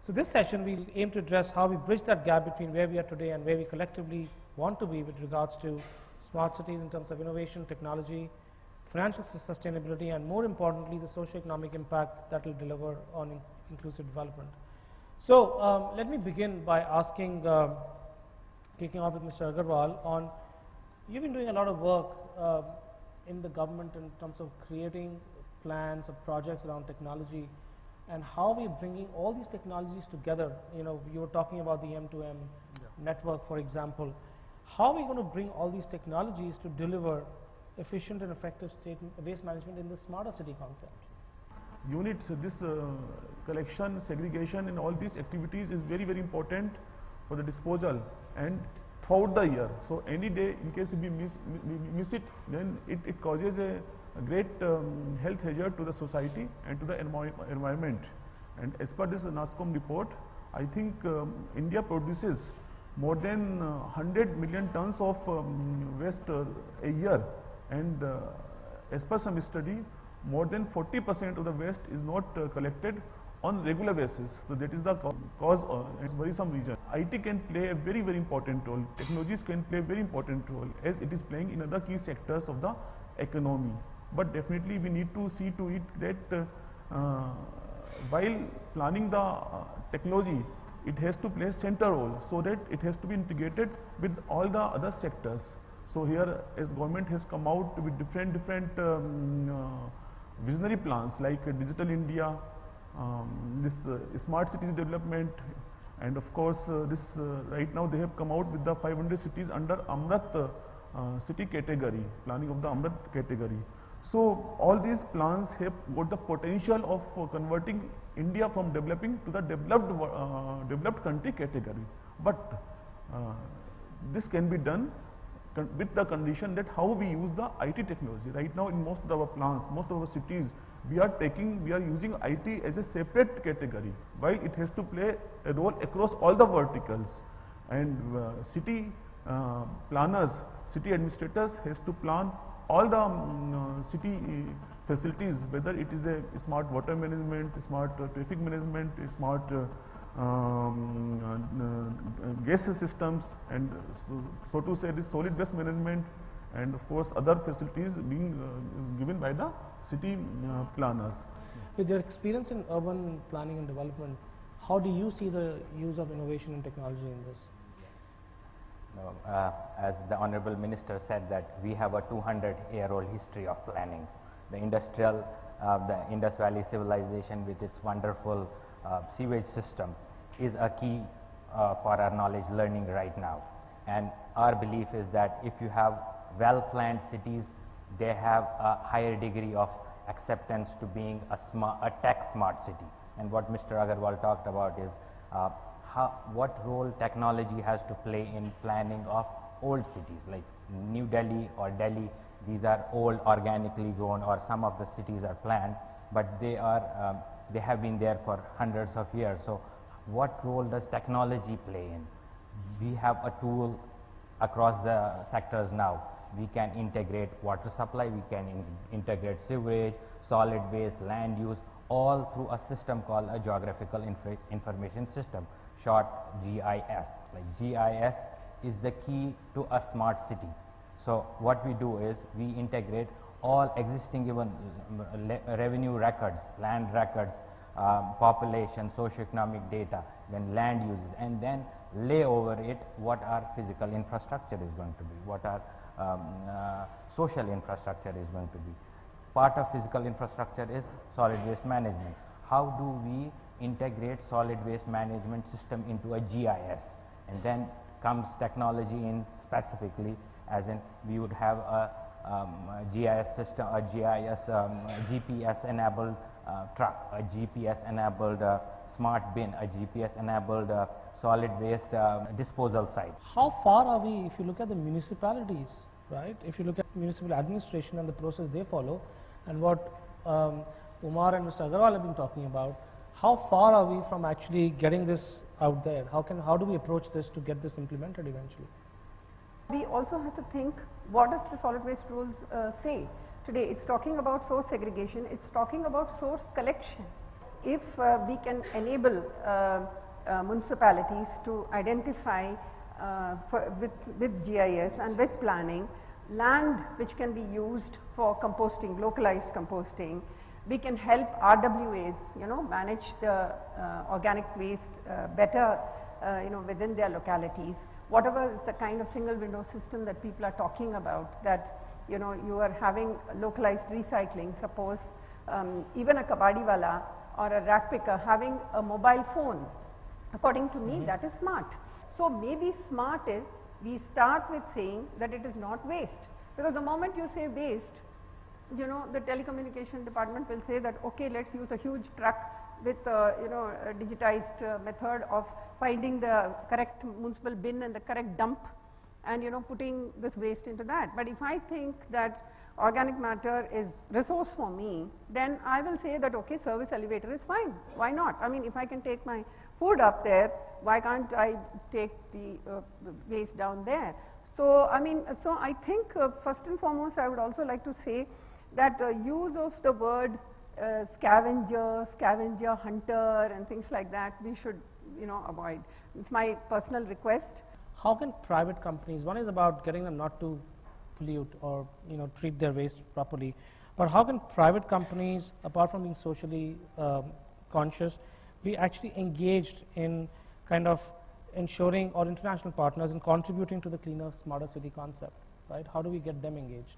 So this session we'll aim to address how we bridge that gap between where we are today and where we collectively want to be with regards to smart cities in terms of innovation, technology, financial sustainability, and more importantly, the socio-economic impact that will deliver on inclusive development. So let me begin by asking, kicking off with Mr. Agarwal on, you've been doing a lot of work in the government in terms of creating plans or projects around technology and how we're bringing all these technologies together. You know, you were talking about the M2M network, for example. How are we going to bring all these technologies to deliver efficient and effective waste management in the smarter city concept? Units, this collection, segregation and all these activities is very, very important for the disposal and throughout the year. So any day, in case we miss it, then it causes a great health hazard to the society and to the environment. And as per this NASCOM report, I think India produces more than 100 million tons of waste a year, and as per some study, more than 40% of the waste is not collected on regular basis. So that is the cause in worrisome region. IT can play a very, very important role. Technologies can play a very important role as it is playing in other key sectors of the economy. But definitely we need to see to it that while planning the technology, it has to play a center role so that it has to be integrated with all the other sectors. So here, as government has come out with different visionary plans like Digital India, this smart cities development, and of course this right now they have come out with the 500 cities under Amrit city category, planning of the Amrit category. So all these plans have got the potential of converting India from developing to the developed country category. But this can be done with the condition that how we use the IT technology. Right now in most of our plans, most of our cities, we are using IT as a separate category, while it has to play a role across all the verticals. And city planners, city administrators has to plan all the city facilities, whether it is a smart water management, smart traffic management, smart gas systems, and so to say this solid waste management, and of course other facilities being given by the city planners. With your experience in urban planning and development, how do you see the use of innovation and technology in this? As the Honorable Minister said that we have a 200-year-old history of planning. The Indus Valley civilization with its wonderful sewage system is a key for our knowledge learning right now. And our belief is that if you have well-planned cities, they have a higher degree of acceptance to being a tech-smart city. And what Mr. Agarwal talked about is what role technology has to play in planning of old cities like New Delhi or Delhi. These are old, organically grown, or some of the cities are planned, but they have been there for hundreds of years. So what role does technology play in? We have a tool across the sectors now. We can integrate water supply, we can integrate sewage, solid waste, land use, all through a system called a geographical information system, short GIS. Like GIS is the key to a smart city. So what we do is we integrate all existing even revenue records, land records, population, socioeconomic data, then land uses, and then lay over it what our physical infrastructure is going to be, what our social infrastructure is going to be. Part of physical infrastructure is solid waste management. How do we integrate solid waste management system into a GIS? And then comes technology in specifically, as in we would have a GIS system, a GIS GPS enabled truck, a GPS enabled smart bin, a GPS enabled solid waste disposal site. How far are we, if you look at the municipalities, right? If you look at municipal administration and the process they follow, and what Umar and Mr. Agarwal have been talking about, how far are we from actually getting this out there? How do we approach this to get this implemented eventually? We also have to think, what does the solid waste rules say? Today it's talking about source segregation, it's talking about source collection. if we can enable municipalities to identify with GIS and with planning land which can be used for composting, localized composting. We can help RWAs, manage the organic waste better, within their localities. Whatever is the kind of single window system that people are talking about, that you are having localized recycling. Suppose even a kabadiwala or a rack picker having a mobile phone, according to me, that is smart. So maybe smart is, we start with saying that it is not waste, because the moment you say waste, the telecommunication department will say that, okay, let's use a huge truck with a digitized method of finding the correct municipal bin and the correct dump, and putting this waste into that. But if I think that organic matter is resource for me, then I will say that, okay, service elevator is fine, why not? I mean, if I can take my food up there, why can't I take the waste down there? So I think first and foremost I would also like to say that use of the word scavenger hunter and things like that, we should avoid. It's my personal request. How can private companies, one is about getting them not to pollute or treat their waste properly, but how can private companies, apart from being socially conscious, be actually engaged in kind of ensuring, or international partners in contributing to the cleaner, smarter city concept, right? How do we get them engaged?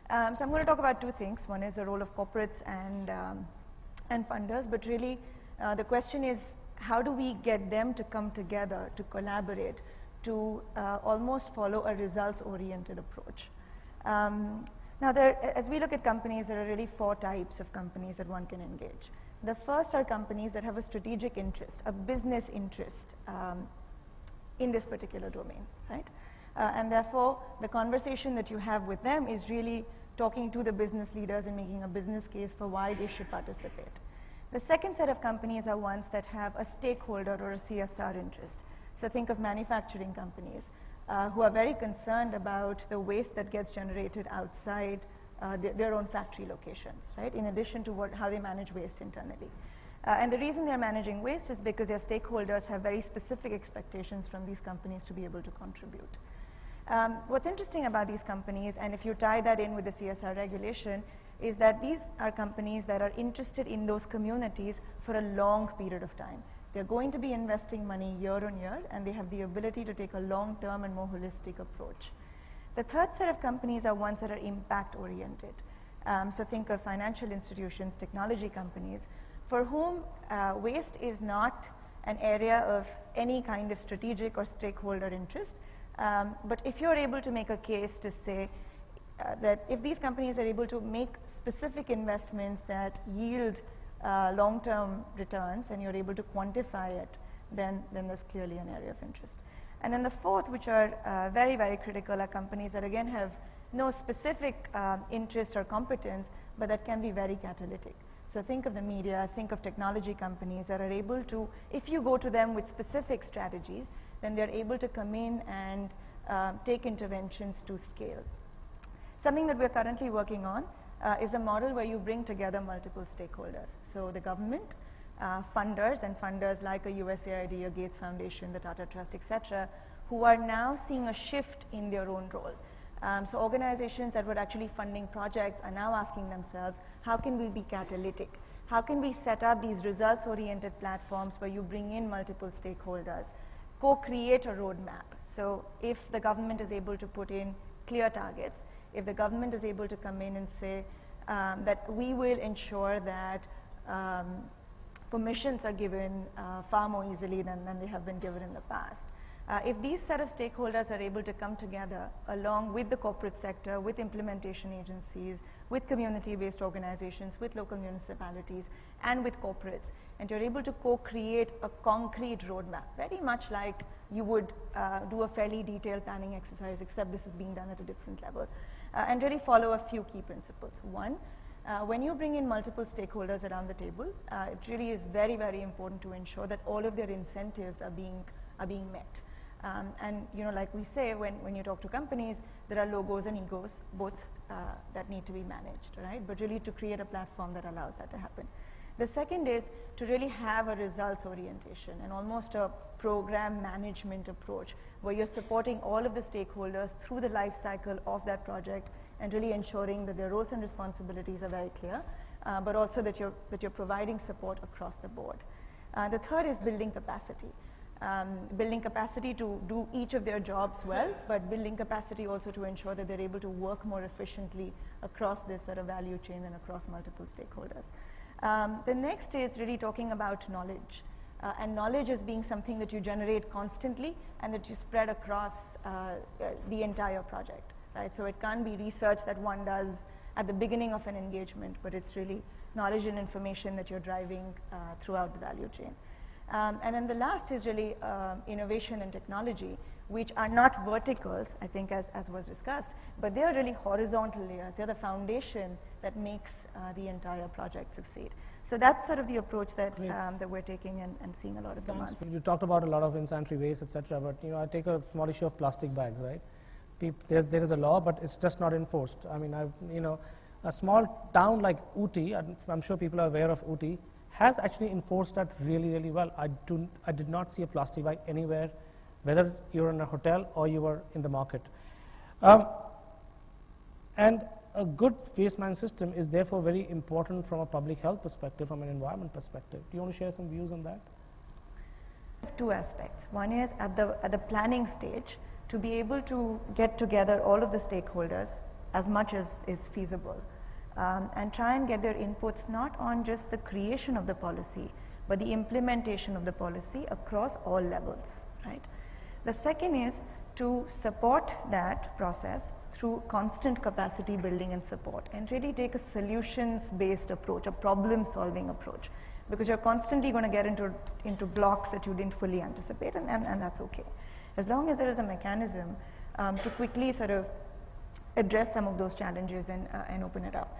So I'm going to talk about two things. One is the role of corporates and funders, but really the question is, how do we get them to come together, to collaborate, to almost follow a results-oriented approach? Now, as we look at companies, there are really 4 types of companies that one can engage. The first are companies that have a strategic interest, a business interest in this particular domain, right? And therefore, the conversation that you have with them is really talking to the business leaders and making a business case for why they should participate. The second set of companies are ones that have a stakeholder or a CSR interest. So think of manufacturing companies who are very concerned about the waste that gets generated outside their own factory locations, right? In addition to how they manage waste internally. And the reason they're managing waste is because their stakeholders have very specific expectations from these companies to be able to contribute. What's interesting about these companies, and if you tie that in with the CSR regulation, is that these are companies that are interested in those communities for a long period of time. They're going to be investing money year on year, and they have the ability to take a long-term and more holistic approach. The third set of companies are ones that are impact-oriented. So think of financial institutions, technology companies, for whom waste is not an area of any kind of strategic or stakeholder interest. But if you're able to make a case to say that if these companies are able to make specific investments that yield long-term returns and you're able to quantify it, then there's clearly an area of interest. And then the fourth, which are very, very critical, are companies that again have no specific interest or competence, but that can be very catalytic. So think of the media, think of technology companies that are able to, if you go to them with specific strategies, then they're able to come in and take interventions to scale. Something that we're currently working on is a model where you bring together multiple stakeholders. So the government, funders, and funders like a USAID, a Gates Foundation, the Tata Trust, etc., who are now seeing a shift in their own role. So organizations that were actually funding projects are now asking themselves, how can we be catalytic? How can we set up these results-oriented platforms where you bring in multiple stakeholders, co-create a roadmap? So if the government is able to put in clear targets, if the government is able to come in and say that we will ensure that permissions are given far more easily than they have been given in the past. If these set of stakeholders are able to come together along with the corporate sector, with implementation agencies, with community-based organizations, with local municipalities, and with corporates, and you're able to co-create a concrete roadmap, very much like you would do a fairly detailed planning exercise, except this is being done at a different level, and really follow a few key principles. One, when you bring in multiple stakeholders around the table, it really is very, very important to ensure that all of their incentives are being met. And like we say, when you talk to companies, there are logos and egos, both that need to be managed, right? But really to create a platform that allows that to happen. The second is to really have a results orientation and almost a program management approach where you're supporting all of the stakeholders through the life cycle of that project and really ensuring that their roles and responsibilities are very clear, but also that you're providing support across the board. The third is building capacity. Building capacity to do each of their jobs well, but building capacity also to ensure that they're able to work more efficiently across this sort of value chain and across multiple stakeholders. The next is really talking about knowledge. And knowledge as being something that you generate constantly and that you spread across the entire project, right? So it can't be research that one does at the beginning of an engagement, but it's really knowledge and information that you're driving throughout the value chain. And then the last is really innovation and technology, which are not verticals, I think, as was discussed, but they are really horizontal layers. They're the foundation that makes the entire project succeed. So that's sort of the approach that that we're taking and seeing a lot of demand. You talked about a lot of insanitary waste, etc. But I take a small issue of plastic bags, right? There is a law, but it's just not enforced. I mean, a small town like Ooty, I'm sure people are aware of Ooty, has actually enforced that really, really well. I did not see a plastic bag anywhere, whether you're in a hotel or you were in the market. And a good waste management system is therefore very important from a public health perspective, from an environment perspective. Do you want to share some views on that? Two aspects. One is at the planning stage, to be able to get together all of the stakeholders as much as is feasible. And try and get their inputs not on just the creation of the policy, but the implementation of the policy across all levels, right? The second is to support that process through constant capacity building and support, and really take a solutions-based approach, a problem-solving approach, because you're constantly going to get into blocks that you didn't fully anticipate, and that's okay. As long as there is a mechanism to quickly sort of address some of those challenges and open it up.